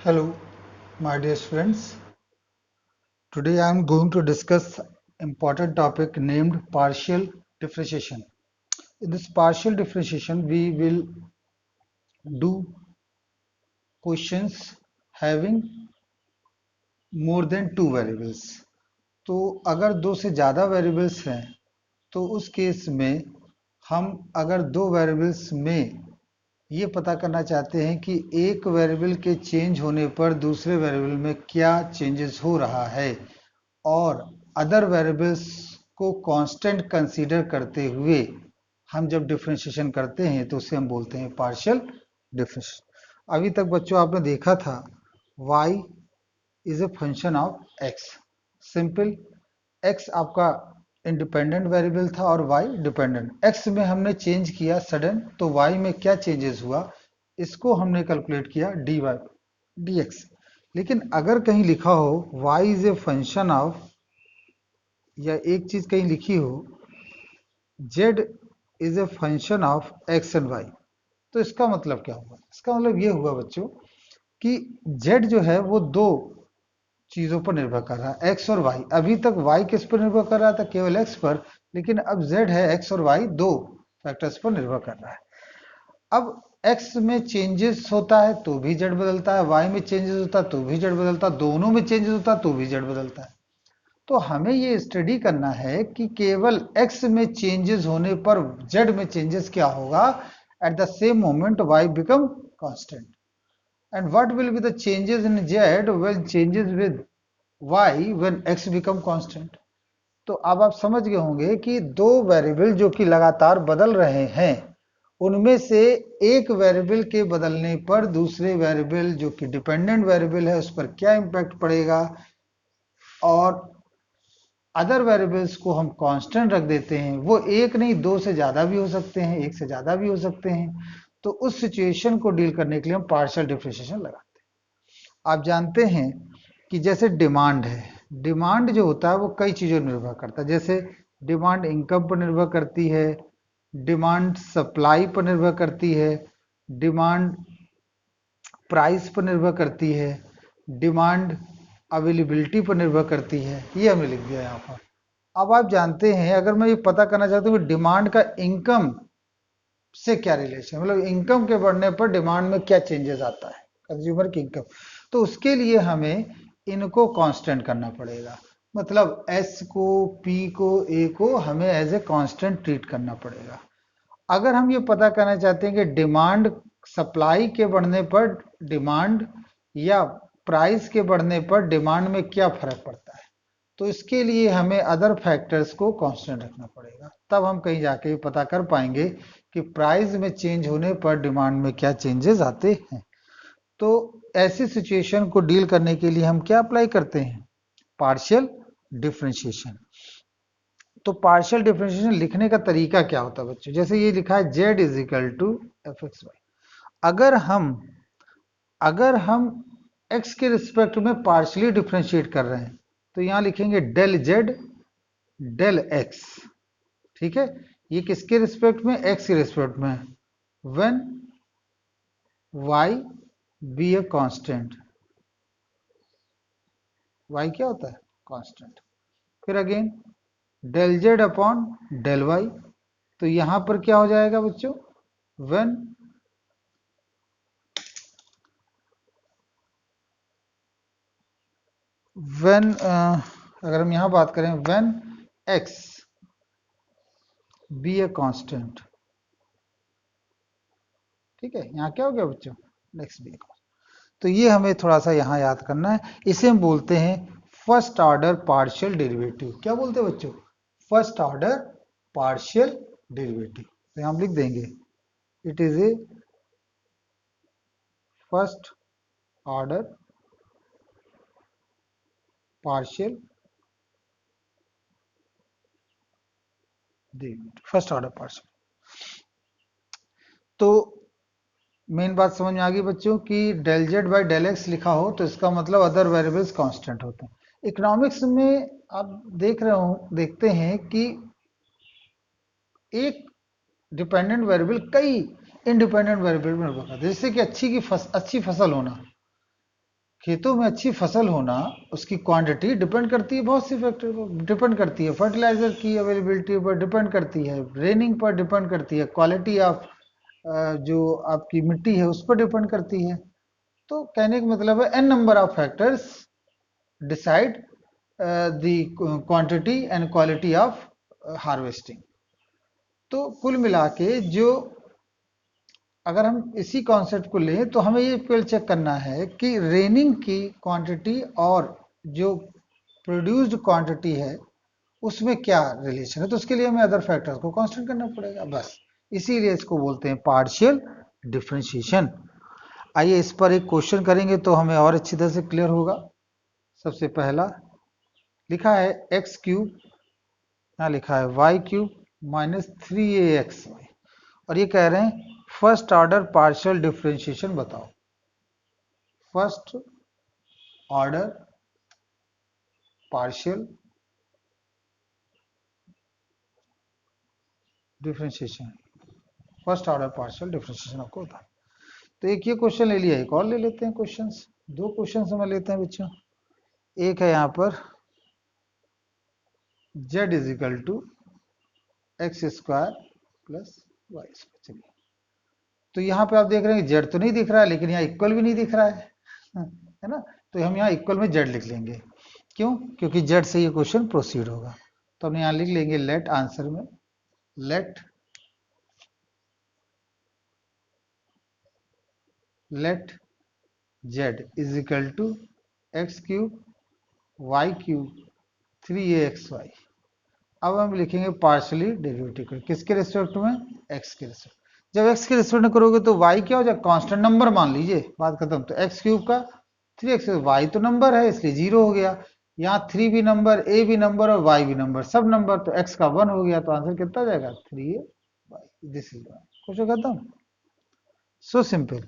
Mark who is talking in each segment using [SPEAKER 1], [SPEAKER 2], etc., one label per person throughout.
[SPEAKER 1] Hello, my dear friends. Today I am going to discuss important topic named partial differentiation. In this partial differentiation, we will do questions having more than two variables. तो अगर दो से ज़्यादा variables हैं तो उस case में हम अगर दो वेरिएबल्स में ये पता करना चाहते हैं कि एक वेरिएबल के चेंज होने पर दूसरे वेरिएबल में क्या चेंजेस हो रहा है और अदर वेरिएबल्स को कांस्टेंट कंसीडर करते हुए हम जब डिफरेंशिएशन करते हैं तो उसे हम बोलते हैं पार्शियल डिफरेंशिएशन। अभी तक बच्चों आपने देखा था y is a function of x। Simple, x आपका इंडिपेंडेंट वेरिएबल था और y डिपेंडेंट। x में हमने चेंज किया सडन, तो y में क्या चेंजेस हुआ इसको हमने कैलकुलेट किया dy dx। लेकिन अगर कहीं लिखा हो y is a function of, या एक चीज कहीं लिखी हो z is a function of x and y, तो इसका मतलब क्या हुआ? इसका मतलब ये हुआ बच्चों कि z जो है वो दो चीजों पर निर्भर कर रहा है, x और y। अभी तक y किस पर निर्भर कर रहा था? केवल x पर। लेकिन अब z है, x और y दो फैक्टर्स पर निर्भर कर रहा है। अब x में चेंजेस होता है तो भी z बदलता है, y में चेंजेस होता है तो भी z बदलता है, दोनों में चेंजेस होता है तो भी z बदलता है। तो हमें ये स्टडी करना है कि केवल x में चेंजेस होने पर z में चेंजेस क्या होगा at the same moment y become constant, and what will be the changes in z when changes with y when x become constant। तो अब आप समझ गए होंगे कि दो वेरिएबल जो कि लगातार बदल रहे हैं उनमें से एक वेरिएबल के बदलने पर दूसरे वेरिएबल जो कि डिपेंडेंट वेरिएबल है उस पर क्या इंपैक्ट पड़ेगा, और अदर वेरिएबल्स को हम कांस्टेंट रख देते हैं। वो एक नहीं, दो से ज्यादा भी हो सकते हैं, एक से ज्यादा भी हो सकते हैं। तो उस सिचुएशन को डील करने के लिए हम पार्शियल डिफरेंशिएशन लगाते हैं। आप जानते हैं कि जैसे डिमांड है, डिमांड जो होता है वो कई चीजों पर निर्भर करता है। जैसे डिमांड इनकम पर निर्भर करती है, डिमांड सप्लाई पर निर्भर करती है, डिमांड प्राइस पर निर्भर करती है, डिमांड अवेलेबिलिटी पर निर्भर करती है। ये हमने लिख दिया यहाँ पर। अब आप जानते हैं, अगर मैं ये पता करना चाहता हूँ कि डिमांड का इनकम से क्या रिलेशन, मतलब इनकम के बढ़ने पर डिमांड में क्या चेंजेस आता है, कंज्यूमर की इनकम, तो उसके लिए हमें इनको कांस्टेंट करना पड़ेगा। मतलब एस को, पी को, ए को हमें एज ए कांस्टेंट ट्रीट करना पड़ेगा। अगर हम ये पता करना चाहते हैं कि डिमांड सप्लाई के बढ़ने पर डिमांड या प्राइस के बढ़ने पर डिमांड में क्या फर्क पड़ता है, तो इसके लिए हमें अदर फैक्टर्स को कांस्टेंट रखना पड़ेगा। तब हम कहीं जाके पता कर पाएंगे कि प्राइस में चेंज होने पर डिमांड में क्या चेंजेस आते हैं। तो ऐसी सिचुएशन को डील करने के लिए हम क्या अप्लाई करते हैं? Partial differentiation. तो पार्शियल डिफरेंशिएशन लिखने का तरीका क्या होता है बच्चों? जैसे ये लिखा है z is equal to F x y. अगर हम x के रिस्पेक्ट में पार्शियली डिफरेंशिएट कर रहे हैं तो यहां लिखेंगे डेल z डेल x। ठीक है, ये किसके रिस्पेक्ट में? x के रिस्पेक्ट में। When y be a constant, y क्या होता है? कांस्टेंट। फिर again del z upon del y, तो यहां पर क्या हो जाएगा बच्चों? व्हेन अगर हम यहां बात करें when x be a constant. ठीक है, यहाँ क्या हो गया बच्चों? x be a constant. तो ये हमें थोड़ा सा यहाँ याद करना है। इसे हम बोलते हैं फर्स्ट ऑर्डर पार्शियल डेरिवेटिव। क्या बोलते हैं बच्चों? First order partial derivative. तो यहाँ हम लिख देंगे it is a first order partial derivative, first order partial. तो मेन बात समझ में आ गई बच्चों कि del z by del x लिखा हो तो इसका मतलब अदर वेरिएबल्स कांस्टेंट होते हैं। इकोनॉमिक्स में आप देखते हैं कि एक डिपेंडेंट वेरिएबल कई इंडिपेंडेंट वेरिएबल में निर्भर करता है। जैसे कि अच्छी फसल होना, खेतों में अच्छी फसल होना, उसकी क्वांटिटी डिपेंड करती है बहुत सी फैक्टर पर, डिपेंड करती है फर्टिलाइजर की अवेलेबिलिटी पर, डिपेंड करती है रेनिंग पर, डिपेंड करती है क्वालिटी ऑफ जो आपकी मिट्टी है उस पर डिपेंड करती है। तो कहने का मतलब है n number of factors decide the quantity and quality of harvesting. तो कुल मिला के जो अगर हम इसी कॉन्सेप्ट को लें तो हमें ये पहले चेक करना है कि रेनिंग की क्वांटिटी और जो प्रोड्यूस्ड क्वांटिटी है उसमें क्या रिलेशन है। तो उसके लिए हमें अदर फैक्टर्स को कांस्टेंट करना पड़ेगा, बस इसीलिए इसको बोलते हैं पार्शियल डिफरेंशिएशन। आइए इस पर एक क्वेश्चन करेंगे तो हमें और अच्छी तरह से क्लियर होगा। सबसे पहला लिखा है एक्स क्यूब, यहाँ लिखा है वाई क्यूब माइनस 3ax और ये कह रहे हैं फर्स्ट ऑर्डर पार्शियल डिफरेंशिएशन बताओ। First order partial differentiation, first order partial differentiation आपको बता। तो एक ये क्वेश्चन ले लिया, एक और ले लेते हैं क्वेश्चंस, दो क्वेश्चंस हम लेते हैं बच्चों। एक है यहाँ पर z is equal to x square plus y square. चलिए तो यहाँ पे आप देख रहे हैं z तो नहीं दिख रहा है लेकिन यहाँ इक्वल भी नहीं दिख रहा है ना। तो हम यहाँ इक्वल में z लिख लेंगे, क्यों? क्योंकि z से ये क्वेश्चन प्रोसीड होगा। तो हम यहाँ लिख लेंगे लेट आंसर में let z is equal to x cube y cube 3axy। अब हम लिखेंगे पार्शियली डेरिवेटिव किसके रिस्पेक्ट में? x के रिस्पेक्ट। जब x के रिस्पेक्ट में करोगे तो y क्या हो जाए? कांस्टेंट नंबर मान लीजिए, बात खत्म। तो x क्यूब का 3x, y तो नंबर है इसलिए 0 हो गया। यहाँ 3 भी नंबर, a भी नंबर और y भी नंबर, सब नंबर, तो x का 1 हो गया। तो आंसर कितना हो जाएगा? 3ay। दिस इज क्वेश्चन खत्म, सो सिंपल।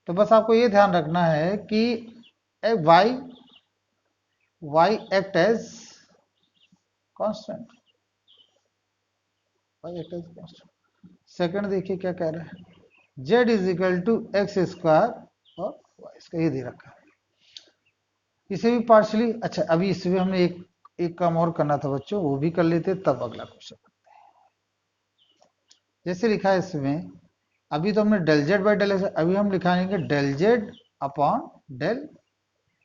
[SPEAKER 1] तो बस आपको ये ध्यान रखना है कि y act as constant, second देखिए क्या कह रहा है, z is equal to x square और वाई स्क्वायर, ये दे रखा है। इसे भी पार्शली, अच्छा अभी इसमें हमने एक काम और करना था बच्चों, वो भी कर लेते तब अगला क्वेश्चन करते हैं। जैसे लिखा है इसमें, अभी तो हमने del z by del x, अभी हम लिखाएंगे del z upon del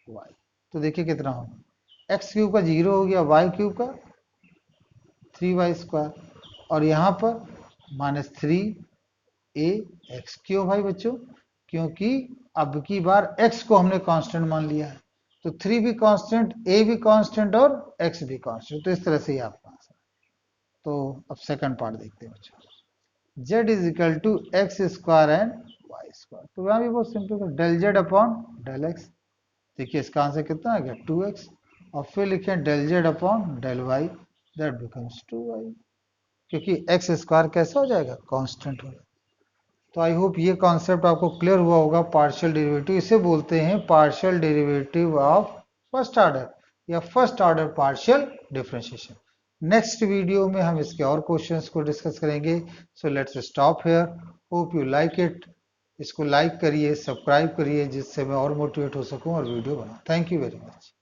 [SPEAKER 1] y. तो देखिए कितना होगा, एक्स क्यूब का 0 हो गया, वाई क्यूब का 3y स्क्वायर और यहाँ पर माइनस 3ax। क्यों भाई बच्चों? क्योंकि अब की बार x को हमने कांस्टेंट मान लिया है, तो 3 भी कांस्टेंट, a भी कांस्टेंट और x भी कांस्टेंट। तो इस तरह से ही आपका आंसर। तो अब सेकंड पार्ट देखते हैं बच्चों, z is equal to x square and y square. तो यहाँ भी बहुत सिंपल है, del z upon del x. देखिए इसका आंसर कितना आ गया? 2x। और फिर लिखें del z upon del y, that becomes 2y, क्योंकि एक्स स्क्वायर कैसा हो जाएगा? कांस्टेंट हो जाएगा। तो आई होप ये कॉन्सेप्ट आपको क्लियर हुआ होगा। पार्शियल डेरिवेटिव इसे बोलते हैं partial derivative of first order या first order partial differentiation. Next video में हम इसके और क्वेश्चंस को डिस्कस करेंगे। So let's stop here, hope you like it. इसको लाइक करिए, सब्सक्राइब करिए, जिससे मैं और मोटिवेट हो सकूं और वीडियो बनाऊं। Thank you very much.